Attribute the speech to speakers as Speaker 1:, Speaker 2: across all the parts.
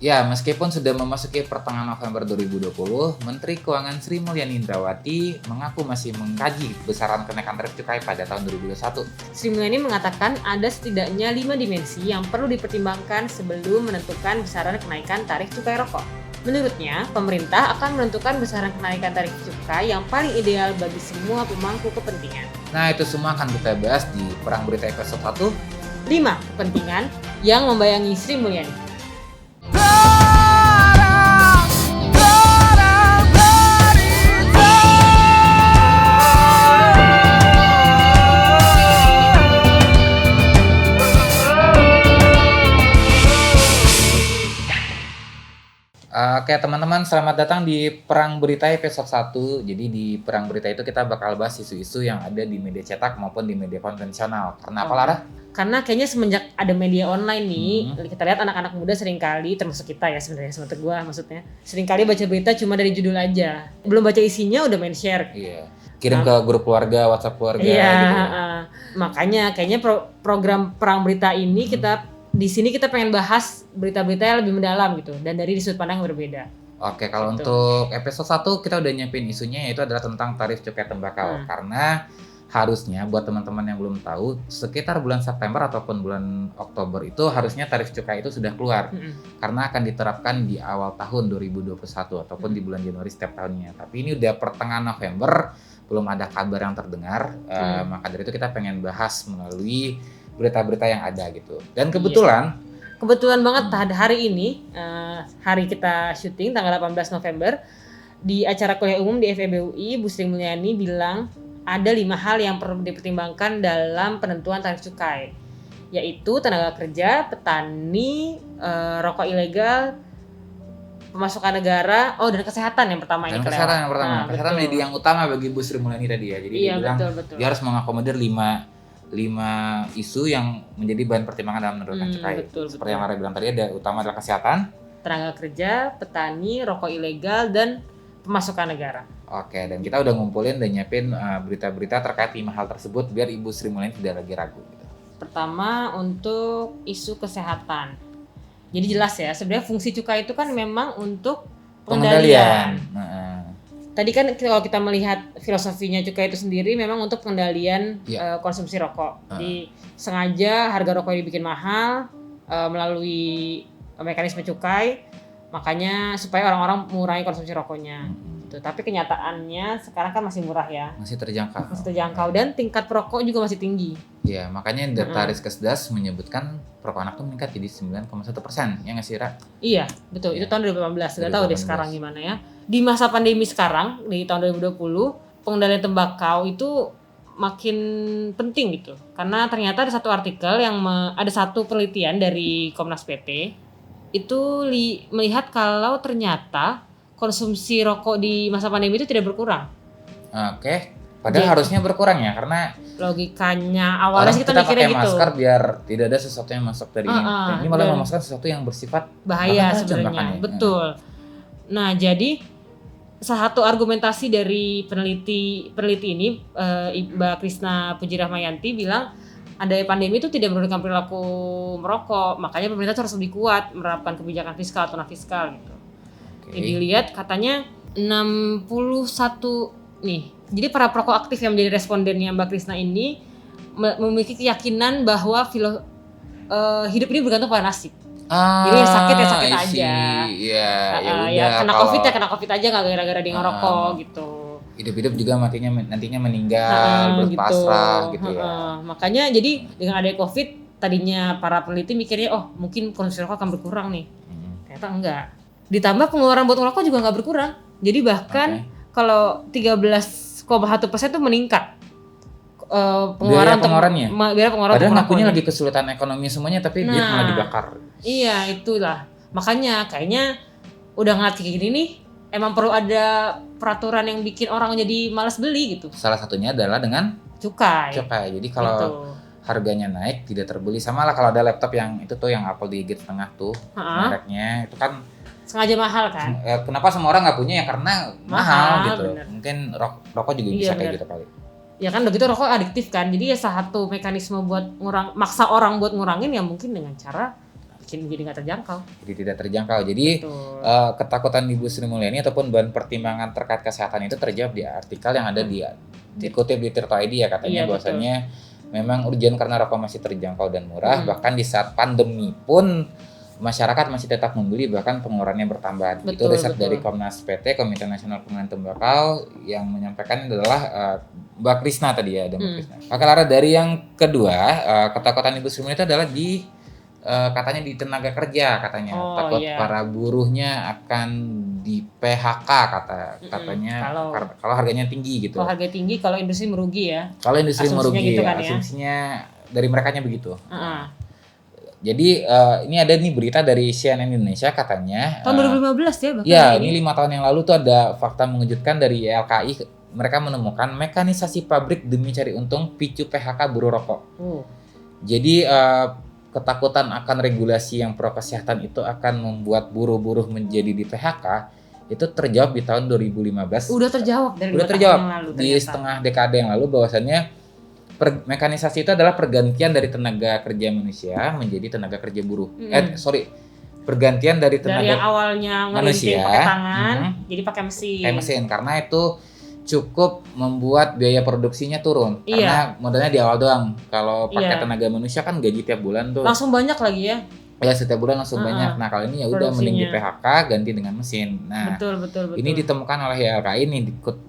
Speaker 1: Ya, meskipun sudah memasuki pertengahan November 2020, Menteri Keuangan Sri Mulyani Indrawati mengaku masih mengkaji besaran kenaikan tarif cukai pada tahun 2021.
Speaker 2: Sri Mulyani mengatakan ada setidaknya 5 dimensi yang perlu dipertimbangkan sebelum menentukan besaran kenaikan tarif cukai rokok. Menurutnya, pemerintah akan menentukan besaran kenaikan tarif cukai yang paling ideal bagi semua pemangku kepentingan.
Speaker 1: Nah, itu semua akan kita bahas di Perang Berita episode 1.
Speaker 2: 5 kepentingan yang membayangi Sri Mulyani.
Speaker 1: Oke teman-teman, selamat datang di Perang Berita episode 1. Jadi di Perang Berita itu kita bakal bahas isu-isu yang ada di media cetak maupun di media konvensional. Karena apa, Lara?
Speaker 2: Karena kayaknya semenjak ada media online nih, kita lihat anak-anak muda seringkali, termasuk kita ya sebenarnya, sebentar gua maksudnya, seringkali baca berita cuma dari judul aja. Belum baca isinya udah main share.
Speaker 1: Iya. Kirim ke grup keluarga, WhatsApp keluarga
Speaker 2: iya,
Speaker 1: gitu.
Speaker 2: Makanya kayaknya program Perang Berita ini di sini kita pengen bahas berita-berita yang lebih mendalam gitu dan dari sudut pandang yang berbeda.
Speaker 1: Oke, kalau untuk episode 1 kita udah nyiapin isunya, yaitu adalah tentang tarif cukai tembakau. Karena harusnya buat teman-teman yang belum tahu, sekitar bulan September ataupun bulan Oktober itu harusnya tarif cukai itu sudah keluar. Karena akan diterapkan di awal tahun 2021 ataupun di bulan Januari setiap tahunnya. Tapi ini udah pertengahan November, belum ada kabar yang terdengar. Maka dari itu kita pengen bahas melalui berita-berita yang ada gitu. Dan kebetulan
Speaker 2: banget hari ini, hari kita syuting tanggal 18 November, di acara kuliah umum di FEB UI, Bu Sri Mulyani bilang ada 5 hal yang perlu dipertimbangkan dalam penentuan tarif cukai, yaitu tenaga kerja, petani, rokok ilegal, pemasukan negara, dan kesehatan yang pertama ini.
Speaker 1: Dan kesehatan yang pertama. Kesehatan menjadi yang utama bagi Bu Sri Mulyani tadi ya. Jadi dia bilang dia harus mengakomodir 5 isu yang menjadi bahan pertimbangan dalam menentukan cukai. Seperti yang Lara bilang tadi, ada utama adalah kesehatan,
Speaker 2: tenaga kerja, petani, rokok ilegal, dan pemasukan negara.
Speaker 1: Oke, dan kita udah ngumpulin dan nyiapin berita-berita terkait 5 hal tersebut biar Ibu Sri Mulyani tidak lagi ragu gitu.
Speaker 2: Pertama, untuk isu kesehatan. Jadi jelas ya, sebenarnya fungsi cukai itu kan memang untuk pengendalian. Tadi kan kalau kita melihat filosofinya cukai itu sendiri memang untuk pengendalian konsumsi rokok. Jadi sengaja harga rokok dibikin mahal melalui mekanisme cukai, makanya supaya orang-orang mengurangi konsumsi rokoknya. Gitu. Tapi kenyataannya sekarang kan masih murah ya.
Speaker 1: Masih terjangkau
Speaker 2: Dan tingkat perokok juga masih tinggi.
Speaker 1: Iya, makanya data Riskesdas menyebutkan perokok anak tuh meningkat jadi 9,1%. Ya nggak sih, Ra?
Speaker 2: Iya, betul. Itu tahun 2018. Nggak tahu deh sekarang gimana ya. Di masa pandemi sekarang, di tahun 2020, pengendalian tembakau itu makin penting gitu. Karena ternyata ada satu artikel yang ada satu penelitian dari Komnas PT itu melihat kalau ternyata konsumsi rokok di masa pandemi itu tidak berkurang.
Speaker 1: Oke. Padahal harusnya berkurang ya, karena
Speaker 2: logikanya awalnya kita mikirnya gitu.
Speaker 1: Kita pakai masker biar tidak ada sesuatu yang masuk dari ini malah memasukkan sesuatu yang bersifat
Speaker 2: bahaya sebenarnya. Betul. Nah, jadi salah satu argumentasi dari peneliti ini, Mbak Krisna Puji Rahmayanti bilang ada pandemi itu tidak menurunkan perilaku merokok, makanya pemerintah harus lebih kuat menerapkan kebijakan fiskal atau non fiskal gitu. Jadi dilihat katanya 61 nih. Jadi para perokok aktif yang menjadi respondennya Mbak Krisna ini memiliki keyakinan bahwa hidup ini bergantung pada nasib. Jadi sakit aja. Ya kena COVID aja nggak gara-gara dia ngerokok gitu.
Speaker 1: Hidup-hidup juga nantinya meninggal, berpasrah gitu ya.
Speaker 2: Makanya jadi dengan adanya COVID, tadinya para peneliti mikirnya mungkin konsumsi rokok akan berkurang nih. Ternyata enggak. Ditambah pengeluaran buat ngerokok juga nggak berkurang. Jadi bahkan kalau 13,1% itu meningkat.
Speaker 1: Biaya pengeluarannya.
Speaker 2: Padahal
Speaker 1: ngakunya lagi kesulitan ekonomi semuanya, tapi dia malah dibakar.
Speaker 2: Iya, itulah. Makanya kayaknya udah ngeliat kayak gini nih, emang perlu ada peraturan yang bikin orang jadi malas beli gitu.
Speaker 1: Salah satunya adalah dengan cukai. Jadi kalau harganya naik tidak terbeli, sama lah kalau ada laptop yang itu tuh yang Apple digigit setengah tuh mereknya, itu kan
Speaker 2: sengaja mahal kan.
Speaker 1: Kenapa semua orang nggak punya ya karena mahal gitu. Bener. Mungkin rokok juga bisa kayak gitu kali.
Speaker 2: Ya kan begitu, rokok adiktif kan. Jadi ya salah satu mekanisme buat maksa orang buat ngurangin ya mungkin dengan cara jadi nggak terjangkau.
Speaker 1: Jadi tidak terjangkau. Jadi ketakutan Ibu Sri Mulyani ataupun bahan pertimbangan terkait kesehatan itu terjawab di artikel yang ada dikutip di Tirto ID ya, katanya bahwasanya memang urgent karena rokok masih terjangkau dan murah, bahkan di saat pandemi pun masyarakat masih tetap membeli, bahkan pengeluarannya bertambah. Itu riset dari Komnas PT, Komite Nasional Pengendalian Tembakau, yang menyampaikan adalah Mbak Krisna tadi ya, ada Mbak Krisna. Oke, Lara, dari yang kedua, ketakutan Ibu Sri Mulyani itu adalah katanya di tenaga kerja, katanya takut para buruhnya akan di PHK katanya kalau harganya tinggi gitu.
Speaker 2: Kalau harga tinggi, kalau industri merugi ya.
Speaker 1: Kalau industri merugi
Speaker 2: gitu kan,
Speaker 1: asumsinya dari merekanya begitu. Jadi ini ada nih berita dari CNN Indonesia, katanya
Speaker 2: tahun 2015 ya bahkan.
Speaker 1: Ya, ini 5 tahun yang lalu tuh ada fakta mengejutkan dari YLKI. Mereka menemukan mekanisasi pabrik demi cari untung picu PHK buruh rokok. Jadi ketakutan akan regulasi yang pro kesehatan itu akan membuat buruh-buruh menjadi di PHK itu terjawab di tahun 2015.
Speaker 2: Udah terjawab dari
Speaker 1: tahun yang lalu. Di setengah dekade yang lalu, bahwasannya mekanisasi itu adalah pergantian dari tenaga kerja manusia menjadi tenaga kerja buruh. Pergantian dari tenaga
Speaker 2: yang awalnya
Speaker 1: manusia
Speaker 2: pakai tangan jadi pakai mesin.
Speaker 1: Karena itu cukup membuat biaya produksinya turun. Karena modalnya di awal doang. Kalau pakai tenaga manusia kan gaji tiap bulan tuh.
Speaker 2: Langsung banyak lagi ya.
Speaker 1: Ya, setiap bulan langsung banyak. Nah, kalau ini ya udah mending di PHK ganti dengan mesin. Nah,
Speaker 2: betul.
Speaker 1: Ini ditemukan oleh YLKI ini,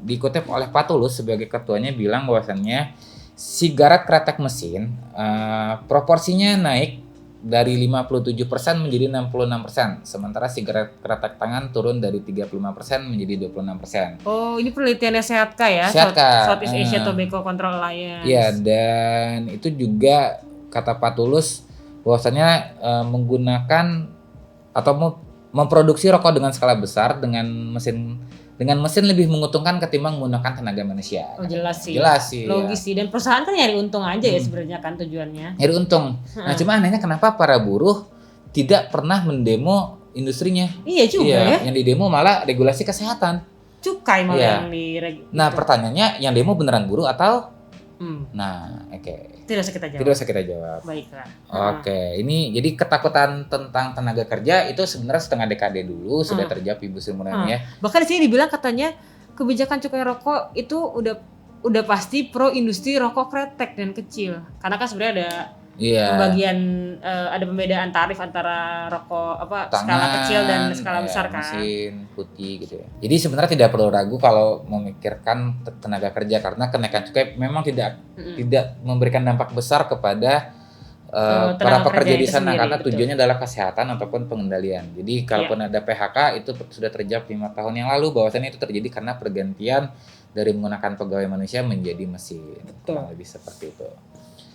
Speaker 1: dikutip oleh Pak Tulus sebagai ketuanya, bilang bahwasannya sigaret kretek mesin proporsinya naik dari 57% menjadi 66%, sementara sigaret kretek tangan turun dari 35% menjadi 26%.
Speaker 2: Oh, ini penelitiannya Sehatka ya? Southeast Asia Tobacco Control Alliance.
Speaker 1: Iya, dan itu juga kata Pak Tulus bahwasannya menggunakan atau memproduksi rokok dengan skala besar dengan mesin lebih menguntungkan ketimbang menggunakan tenaga manusia.
Speaker 2: Oh, jelas sih. Logis sih, dan perusahaan kan nyari untung aja ya sebenarnya kan tujuannya.
Speaker 1: Nyari untung. Nah, cuma anehnya kenapa para buruh tidak pernah mendemo industrinya?
Speaker 2: Iya juga ya.
Speaker 1: Yang didemo malah regulasi kesehatan.
Speaker 2: Cukai malah yang
Speaker 1: Nah, pertanyaannya yang demo beneran buruh atau? Nah,
Speaker 2: Tidak usah kita jawab. Baiklah.
Speaker 1: Oke, ini jadi ketakutan tentang tenaga kerja itu sebenarnya setengah dekade dulu sudah terjawab Ibu Sri Mulyani ya.
Speaker 2: Bahkan di sini dibilang katanya kebijakan cukai rokok itu udah pasti pro industri rokok kretek dan kecil. Karena kan sebenarnya ada pembagian ada pembedaan tarif antara rokok skala kecil dan skala besar kan.
Speaker 1: Mesin putih gitu ya. Jadi sebenarnya tidak perlu ragu kalau memikirkan tenaga kerja, karena kenaikan cukai memang tidak memberikan dampak besar kepada para pekerja di sana, karena tujuannya adalah kesehatan ataupun pengendalian. Jadi kalaupun ada PHK itu sudah terjawab 5 tahun yang lalu, bahwasannya itu terjadi karena pergantian dari menggunakan pegawai manusia menjadi mesin. Kurang lebih seperti itu.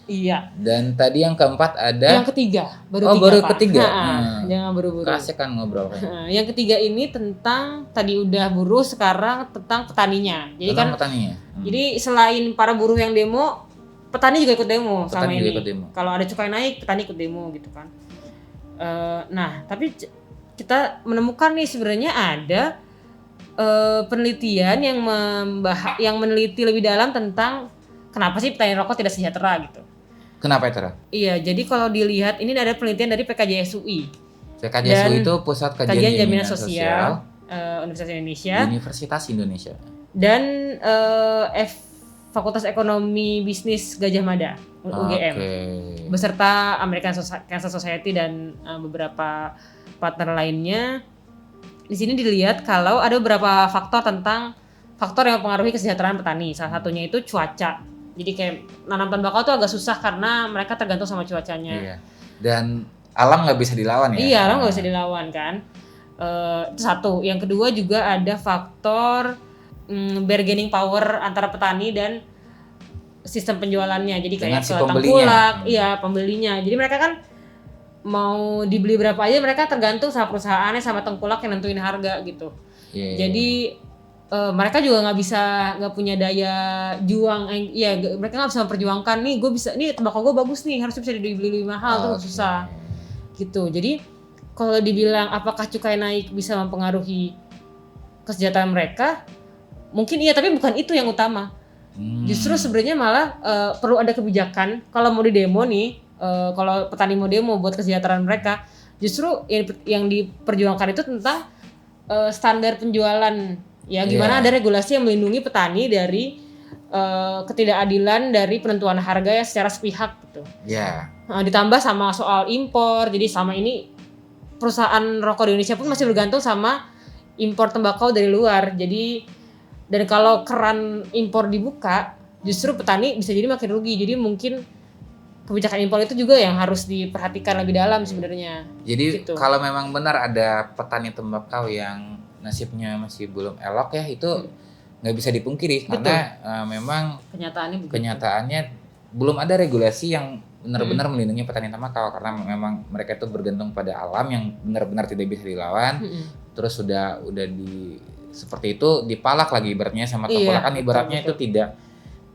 Speaker 2: Iya.
Speaker 1: Dan tadi yang keempat ada.
Speaker 2: Yang ketiga. Baru
Speaker 1: ketiga.
Speaker 2: Jangan buru-buru.
Speaker 1: Kasih kan ngobrol.
Speaker 2: Yang ketiga ini tentang tadi udah buruh, sekarang tentang petaninya. Jadi petaninya. Jadi selain para buruh yang demo, petani juga ikut demo sama ini. Kalau ada cukai naik, petani ikut demo gitu kan. Nah, tapi kita menemukan nih sebenarnya ada penelitian yang meneliti lebih dalam tentang kenapa sih petani rokok tidak sejahtera gitu.
Speaker 1: Kenapa itu?
Speaker 2: Iya, jadi kalau dilihat ini ada penelitian dari PKJSUI.
Speaker 1: PKJSUI itu Pusat Kajian Jaminan Sosial
Speaker 2: Universitas Indonesia.
Speaker 1: Indonesia.
Speaker 2: Dan Fakultas Ekonomi Bisnis Gajah Mada UGM. Beserta American Cancer Society dan beberapa partner lainnya. Di sini dilihat kalau ada beberapa faktor yang mempengaruhi kesejahteraan petani. Salah satunya itu cuaca. Jadi kayak nanam tembakau tuh agak susah karena mereka tergantung sama cuacanya.
Speaker 1: Iya. Dan alam nggak bisa dilawan ya?
Speaker 2: Iya, alam nggak bisa dilawan kan. Itu satu. Yang kedua juga ada faktor bargaining power antara petani dan sistem penjualannya. Jadi kayak ke tengkulak, pembelinya. Jadi mereka kan mau dibeli berapa aja, mereka tergantung sama perusahaannya, sama tengkulak yang nentuin harga gitu. Jadi mereka juga nggak punya daya juang, mereka nggak bisa memperjuangkan nih, gue bisa nih tembakau gue bagus nih, harusnya bisa dibeli lebih mahal, tuh susah gitu. Jadi kalau dibilang apakah cukai naik bisa mempengaruhi kesejahteraan mereka, mungkin iya, tapi bukan itu yang utama. Justru sebenarnya malah perlu ada kebijakan kalau mau di demo nih, kalau petani mau demo buat kesejahteraan mereka, Justru yang diperjuangkan itu tentang standar penjualan. Ya gimana ada regulasi yang melindungi petani dari ketidakadilan dari penentuan harga ya secara sepihak gitu. Ditambah sama soal impor. Jadi sama ini perusahaan rokok di Indonesia pun masih bergantung sama impor tembakau dari luar. Jadi dan kalau keran impor dibuka, justru petani bisa jadi makin rugi. Jadi mungkin kebijakan impor itu juga yang harus diperhatikan lebih dalam sebenarnya.
Speaker 1: Jadi
Speaker 2: gitu.
Speaker 1: Kalau memang benar ada petani tembakau yang nasibnya masih belum elok ya, itu nggak bisa dipungkiri. Karena memang kenyataannya belum ada regulasi yang benar-benar melindungi petani tembakau, karena memang mereka itu bergantung pada alam yang benar-benar tidak bisa dilawan. Terus sudah di seperti itu dipalak lagi ibaratnya sama tengkolakan. Ibaratnya betul. Itu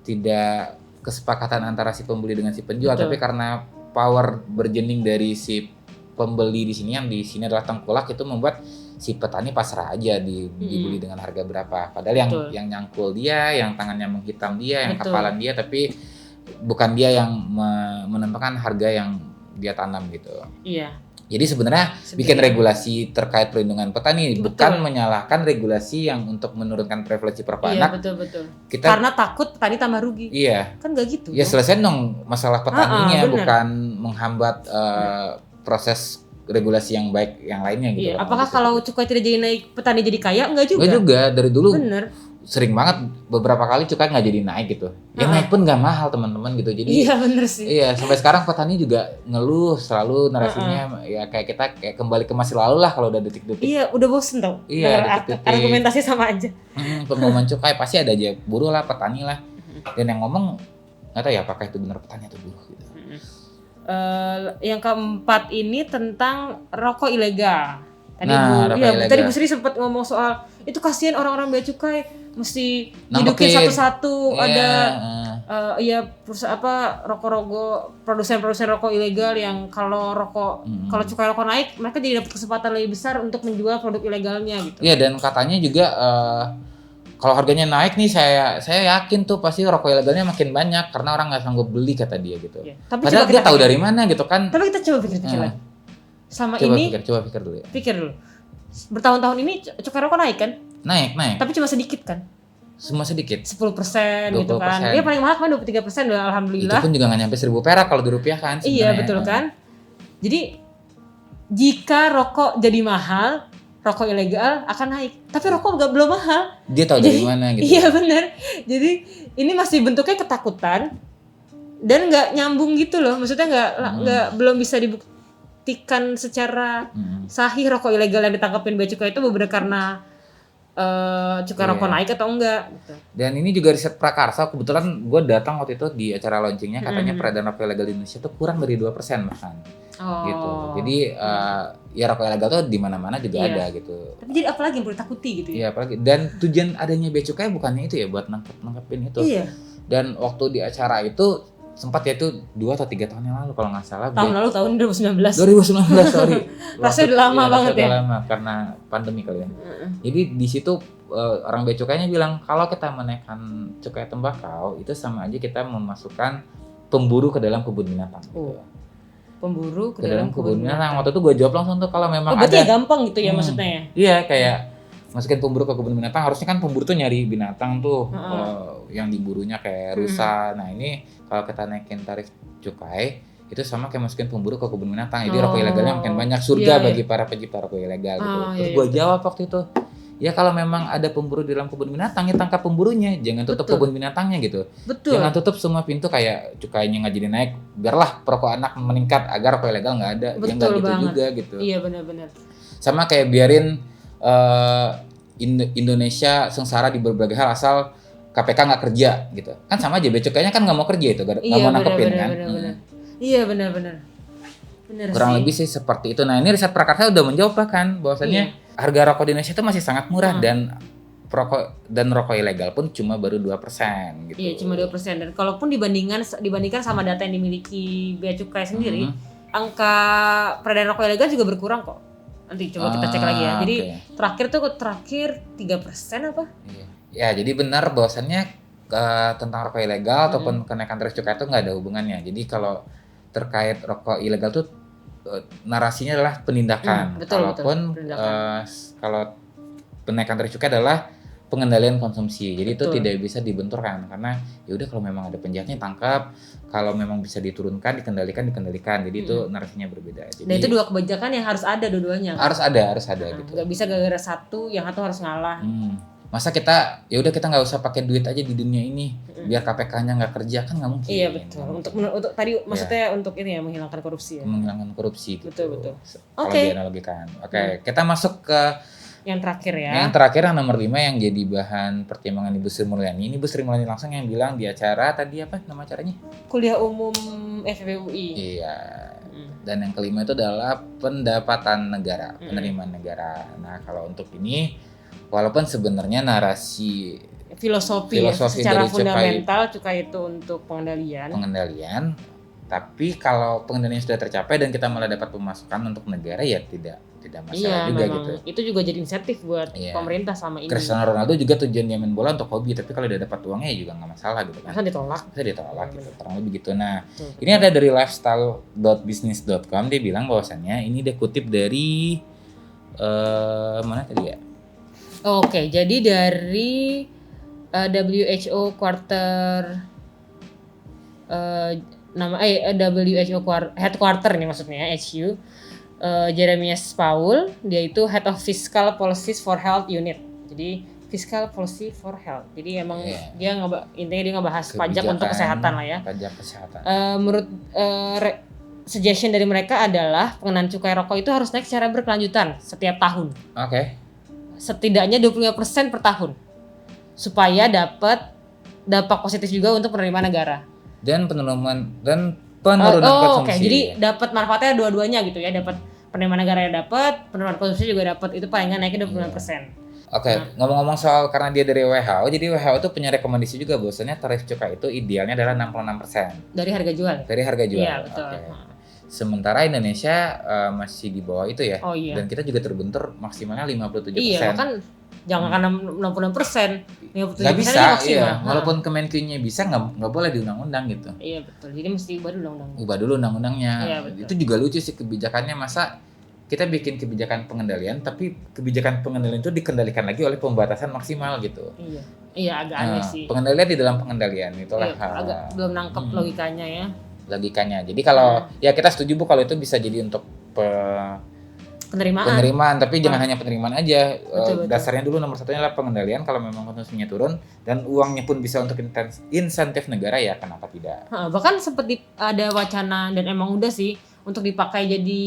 Speaker 1: tidak kesepakatan antara si pembeli dengan si penjual, tapi karena power bergening dari si pembeli di sini, yang di sini adalah tengkulak, itu membuat si petani pasrah aja dibeli dengan harga berapa. Padahal yang nyangkul dia, yang tangannya menghitam dia, yang kapalan dia, tapi bukan dia yang menentukan harga yang dia tanam gitu.
Speaker 2: Iya.
Speaker 1: Jadi sebenarnya bikin regulasi terkait perlindungan petani, bukan menyalahkan regulasi yang untuk menurunkan prevalensi perpanak.
Speaker 2: Iya, betul. Karena takut petani tambah rugi.
Speaker 1: Iya.
Speaker 2: Kan nggak gitu.
Speaker 1: Ya selesai dong masalah petaninya, bukan menghambat proses regulasi yang baik yang lainnya gitu.
Speaker 2: Iya. Apakah kalau cukai tidak jadi naik, petani jadi kaya? Enggak juga.
Speaker 1: Enggak juga, dari dulu.
Speaker 2: Bener.
Speaker 1: Sering banget beberapa kali cukai nggak jadi naik gitu. Ya naik pun nggak mahal teman-teman gitu. Jadi
Speaker 2: iya bener sih.
Speaker 1: Iya, sampai sekarang petani juga ngeluh selalu narasinya ya kayak kita kembali ke masa lalu lah kalau udah detik-detik.
Speaker 2: Iya, udah bosen tau.
Speaker 1: Iya,
Speaker 2: argumentasi sama aja.
Speaker 1: Pengumuman cukai pasti ada aja buruh lah, petani lah. Dan yang ngomong nggak tahu ya apakah itu benar petani atau buruh gitu.
Speaker 2: Yang keempat ini tentang rokok ilegal. Tadi Bu Sri sempat ngomong soal itu kasihan orang-orang bea cukai mesti hidukin satu-satu. Ada produsen rokok ilegal yang kalau cukai rokok naik, mereka jadi dapat kesempatan lebih besar untuk menjual produk ilegalnya gitu.
Speaker 1: Iya, dan katanya juga kalau harganya naik nih, saya yakin tuh pasti rokok ilegalnya makin banyak karena orang nggak sanggup beli kata dia gitu.
Speaker 2: Ya, tapi
Speaker 1: padahal dia tahu dari mana gitu kan.
Speaker 2: Tapi kita coba pikir-pikir lagi. Coba pikir dulu ya. Pikir dulu. Bertahun-tahun ini cukai rokok naik kan?
Speaker 1: Naik.
Speaker 2: Tapi cuma sedikit kan?
Speaker 1: Cuma sedikit.
Speaker 2: 10% gitu kan. Dia paling mahal kan 23%, alhamdulillah.
Speaker 1: Itu pun juga nggak nyampe 1.000 perak kalau dirupiahkan sebenarnya.
Speaker 2: Iya, betul kan? Jadi jika rokok jadi mahal, rokok ilegal akan naik. Tapi rokok belum mahal.
Speaker 1: Dia tahu dari mana gitu.
Speaker 2: Iya benar. Jadi ini masih bentuknya ketakutan dan nggak nyambung gitu loh. Maksudnya belum bisa dibuktikan secara sahih rokok ilegal yang ditangkapin bea cukai itu benar karena cukai rokok naik atau enggak gitu. Dan
Speaker 1: ini juga riset Prakarsa, kebetulan gue datang waktu itu di acara launchingnya, katanya peredaran rokok ilegal di Indonesia tuh kurang dari 2% bahkan. Gitu. Jadi ya rokok ilegal tuh di mana-mana juga ada gitu.
Speaker 2: Tapi jadi apalagi yang perlu takuti gitu ya?
Speaker 1: Iya, apalagi. Dan tujuan adanya bea cukai bukannya itu ya buat nangkepin itu.
Speaker 2: Iya.
Speaker 1: Dan waktu di acara itu sempat ya itu 2 atau 3 tahun yang lalu kalau nggak salah.
Speaker 2: Tahun 2019,
Speaker 1: sorry.
Speaker 2: Rasanya udah lama banget ya.
Speaker 1: Lama karena pandemi kali ya. Jadi di situ orang bea cukainya bilang kalau kita menaikkan cukai tembakau itu sama aja kita memasukkan pemburu ke dalam kebun binatang. Gitu.
Speaker 2: Pemburu ke dalam kebun binatang.
Speaker 1: Waktu itu gue jawab langsung tuh kalau memang
Speaker 2: berarti ada. Berarti ya gampang gitu ya maksudnya ya?
Speaker 1: Iya kayak masukin pemburu ke kebun binatang, harusnya kan pemburu tuh nyari binatang tuh yang diburunya kayak rusa. Nah ini kalau kita naikin tarif cukai itu sama kayak masukin pemburu ke kebun binatang. Jadi rokok ilegalnya makin banyak, surga bagi para pencipta rokok ilegal gitu. Terus gue jawab waktu itu, ya kalau memang ada pemburu di dalam kebun binatang ya tangkap pemburunya, jangan tutup kebun binatangnya gitu. Jangan tutup semua pintu kayak cukainya nggak jadi naik, biarlah perokok anak meningkat agar rokok ilegal nggak ada. Ya nggak gitu juga gitu.
Speaker 2: Iya benar-benar.
Speaker 1: Sama kayak biarin Indonesia sengsara di berbagai hal asal KPK nggak kerja gitu kan, sama aja bea cukainya kan nggak mau kerja itu, nggak mau nangkepin kan. Iya benar-benar. Kurang lebih sih seperti itu. Nah ini riset Prakarsa udah menjawab kan bahwasannya harga rokok di Indonesia itu masih sangat murah dan rokok ilegal pun cuma baru 2% gitu.
Speaker 2: Iya cuma 2%, dan kalaupun dibandingkan sama data yang dimiliki bea cukai sendiri, angka peredaran rokok ilegal juga berkurang kok. Nanti coba kita cek lagi ya. Jadi terakhir 3% apa?
Speaker 1: Iya. Ya jadi benar bahwasannya tentang rokok ilegal ataupun kenaikan tarif cukai itu nggak ada hubungannya. Jadi kalau terkait rokok ilegal tuh narasinya adalah penindakan. Kalaupun kalau penaikan tarif cukai adalah pengendalian konsumsi. Jadi itu tidak bisa dibenturkan karena ya udah kalau memang ada penjahatnya tangkap, kalau memang bisa diturunkan, dikendalikan. Jadi itu narasinya berbeda. Jadi,
Speaker 2: dan itu dua kebijakan yang harus ada dua-duanya.
Speaker 1: Harus ada gitu.
Speaker 2: Gak bisa gara-gara satu, yang satu harus ngalah.
Speaker 1: Masa kita ya udah kita nggak usah pakai duit aja di dunia ini biar KPK-nya nggak kerja, kan nggak mungkin.
Speaker 2: Iya betul. Untuk tadi maksudnya untuk ini ya, menghilangkan korupsi ya.
Speaker 1: Menghilangkan korupsi gitu.
Speaker 2: Betul.
Speaker 1: Kalau dianalogikan. Kita masuk ke
Speaker 2: yang terakhir ya.
Speaker 1: Yang terakhir yang nomor 5 yang jadi bahan pertimbangan Ibu Sri Mulyani. Ini Ibu Sri Mulyani langsung yang bilang di acara tadi apa nama acaranya?
Speaker 2: Kuliah Umum FEB-UI.
Speaker 1: Iya. Dan yang kelima itu adalah pendapatan negara, penerimaan negara. Nah, kalau untuk ini walaupun sebenarnya narasi
Speaker 2: filosofi ya, secara fundamental cukai itu untuk pengendalian, tapi kalau pengendalian sudah tercapai dan kita malah dapat pemasukan untuk negara ya tidak masalah juga gitu. Itu juga jadi insentif buat pemerintah sama ini.
Speaker 1: Cristiano Ronaldo juga tujuan dia main bola untuk hobi, tapi kalau dia dapat uangnya ya juga nggak masalah gitu kan.
Speaker 2: Masa ditolak
Speaker 1: gitu, kurang lebih gitu. Nah, ini ada dari lifestyle.business.com, dia bilang bahwasannya ini dia kutip dari mana tadi ya?
Speaker 2: Oke, jadi dari WHO quarter WHO headquarter nih maksudnya HQ. Jeremias Paul, dia itu Head of Fiscal Policies for Health Unit. Jadi Fiscal Policy for Health. Jadi emang intinya dia ngebahas pajak untuk kesehatan lah ya.
Speaker 1: Pajak kesehatan.
Speaker 2: Menurut suggestion dari mereka adalah pengenaan cukai rokok itu harus naik secara berkelanjutan setiap tahun.
Speaker 1: Oke.
Speaker 2: Setidaknya 25% per tahun. Supaya dapat dampak positif juga untuk penerimaan negara.
Speaker 1: Dan penurunan konsumsi.
Speaker 2: Jadi dapat manfaatnya dua-duanya gitu ya, dapat penerimaan negara yang dapat, penurunan konsumsi juga dapat, itu paling nggak naiknya 25%.
Speaker 1: Ngomong-ngomong soal karena dia dari WHO, jadi WHO itu punya rekomendasi juga bahwasanya tarif cukai itu idealnya adalah 66%.
Speaker 2: Dari harga jual.
Speaker 1: Iya, betul. Sementara Indonesia masih di bawah itu ya. Dan kita juga terbentur maksimalnya 57%.
Speaker 2: Iya, kan jangan kan 66%. 57%
Speaker 1: nggak bisa,
Speaker 2: maksimal.
Speaker 1: Walaupun Kemenkyu-nya bisa, nggak boleh di undang-undang gitu.
Speaker 2: Iya betul. Jadi mesti
Speaker 1: ubah dulu undang-undangnya. Iya, itu juga lucu sih kebijakannya, masa kita bikin kebijakan pengendalian, tapi kebijakan pengendalian itu dikendalikan lagi oleh pembatasan maksimal gitu.
Speaker 2: Iya agak aneh sih.
Speaker 1: Pengendalian di dalam pengendalian itulah
Speaker 2: agak belum nangkep logikanya ya.
Speaker 1: Jadi kalau ya kita setuju Bu kalau itu bisa jadi untuk penerimaan, tapi jangan hanya penerimaan aja. Betul. Dasarnya dulu nomor satunya adalah pengendalian. Kalau memang konsumsinya turun dan uangnya pun bisa untuk insentif negara, ya kenapa tidak?
Speaker 2: Bahkan seperti ada wacana dan emang udah sih untuk dipakai jadi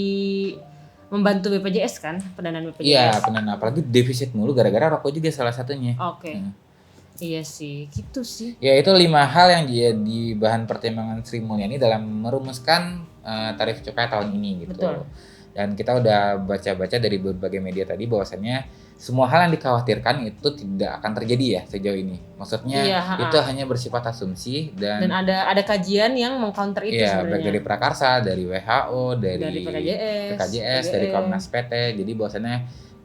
Speaker 2: membantu BPJS kan, pendanaan BPJS.
Speaker 1: Iya, pendanaan, apalagi defisit mulu gara-gara rokok juga salah satunya.
Speaker 2: Iya sih, gitu sih.
Speaker 1: Ya itu 5 hal yang jadi bahan pertimbangan Sri Mulyani dalam merumuskan tarif cukai tahun ini gitu.
Speaker 2: Betul.
Speaker 1: Dan kita udah baca-baca dari berbagai media tadi bahwasannya semua hal yang dikhawatirkan itu tidak akan terjadi ya sejauh ini. Maksudnya itu hanya bersifat asumsi dan
Speaker 2: ada kajian yang meng-counter itu sebenarnya.
Speaker 1: Dari Prakarsa, dari WHO, dari PKJS, dari Komnas PT. Jadi bahwasannya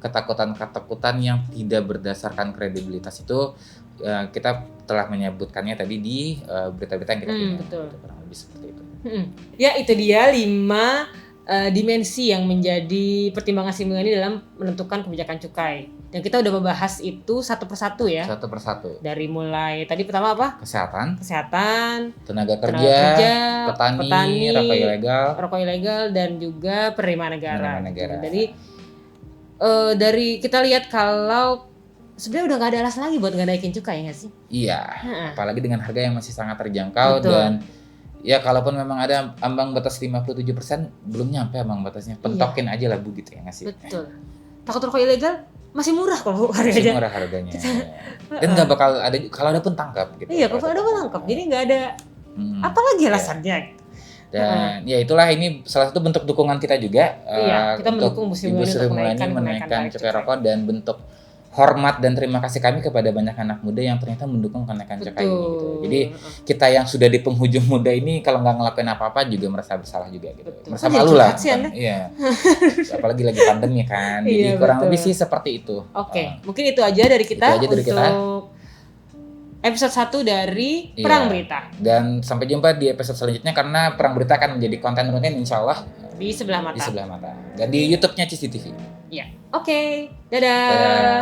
Speaker 1: ketakutan-ketakutan yang tidak berdasarkan kredibilitas itu kita telah menyebutkannya tadi di berita-berita yang kita punya.
Speaker 2: Betul.
Speaker 1: Kurang lebih seperti itu.
Speaker 2: Ya itu dia 5 dimensi yang menjadi pertimbangan Sri Mulyani dalam menentukan kebijakan cukai. Dan kita udah membahas itu satu persatu ya.
Speaker 1: Satu persatu.
Speaker 2: Dari mulai tadi pertama apa?
Speaker 1: Kesehatan,
Speaker 2: tenaga kerja,
Speaker 1: petani,
Speaker 2: rokok ilegal dan juga penerimaan negara. Jadi dari kita lihat kalau sebenarnya udah nggak ada alasan lagi buat nggak naikin cukai, nggak sih?
Speaker 1: Iya. Apalagi dengan harga yang masih sangat terjangkau. Betul. Dan ya kalaupun memang ada ambang batas 57%, belum nyampe ambang batasnya. Pentokin aja lah Bu gitu ya nggak sih?
Speaker 2: Betul. Takut rokok ilegal masih murah kok harganya.
Speaker 1: Masih murah harganya. Dan nggak bakal ada, kalau ada pun tangkap gitu.
Speaker 2: Iya, kalau ada pun tangkap. Jadi nggak ada apalagi alasannya.
Speaker 1: Dan ya itulah, ini salah satu bentuk dukungan kita juga.
Speaker 2: Kita mendukung Ibu Sri
Speaker 1: Mulyani menaikkan cukai rokok, dan bentuk hormat dan terima kasih kami kepada banyak anak muda yang ternyata mendukung kenaikan cukai ini gitu. Jadi kita yang sudah di penghujung muda ini kalau nggak ngelakuin apa-apa juga merasa bersalah juga gitu. Merasa malu lah. Iya. Apalagi lagi pandemi kan. Jadi kurang lebih sih seperti itu.
Speaker 2: Mungkin itu aja dari kita untuk episode 1 dari
Speaker 1: Iya.
Speaker 2: Perang Berita.
Speaker 1: Dan sampai jumpa di episode selanjutnya karena Perang Berita akan menjadi konten rutin insya Allah
Speaker 2: Di sebelah mata.
Speaker 1: di sebelah mata. Dan di YouTube-nya Cisti TV.
Speaker 2: Ya. Oke. Dadah.
Speaker 1: Dadah.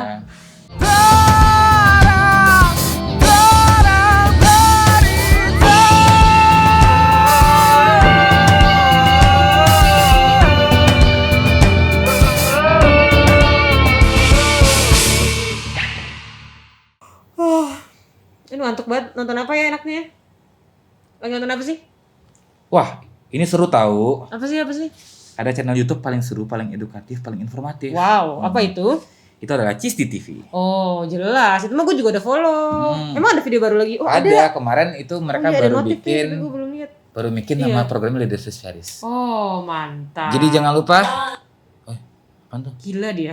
Speaker 2: Ini ngantuk banget. Nonton apa ya enaknya? Lagi nonton apa sih?
Speaker 1: Wah, ini seru tahu.
Speaker 2: Apa sih?
Speaker 1: Ada channel YouTube paling seru, paling edukatif, paling informatif.
Speaker 2: Wow, apa itu?
Speaker 1: Itu adalah Cisti TV.
Speaker 2: Oh, jelas. Itu mah gue juga udah follow. Emang ada video baru lagi? Oh,
Speaker 1: ada. Kemarin itu mereka
Speaker 2: iya,
Speaker 1: baru
Speaker 2: ada notif nih,
Speaker 1: bikin
Speaker 2: tapi gue belum lihat.
Speaker 1: nama
Speaker 2: Iya.
Speaker 1: programnya Leadership Series.
Speaker 2: Oh, mantap.
Speaker 1: Jadi jangan lupa. Apaan tuh?
Speaker 2: Gila dia.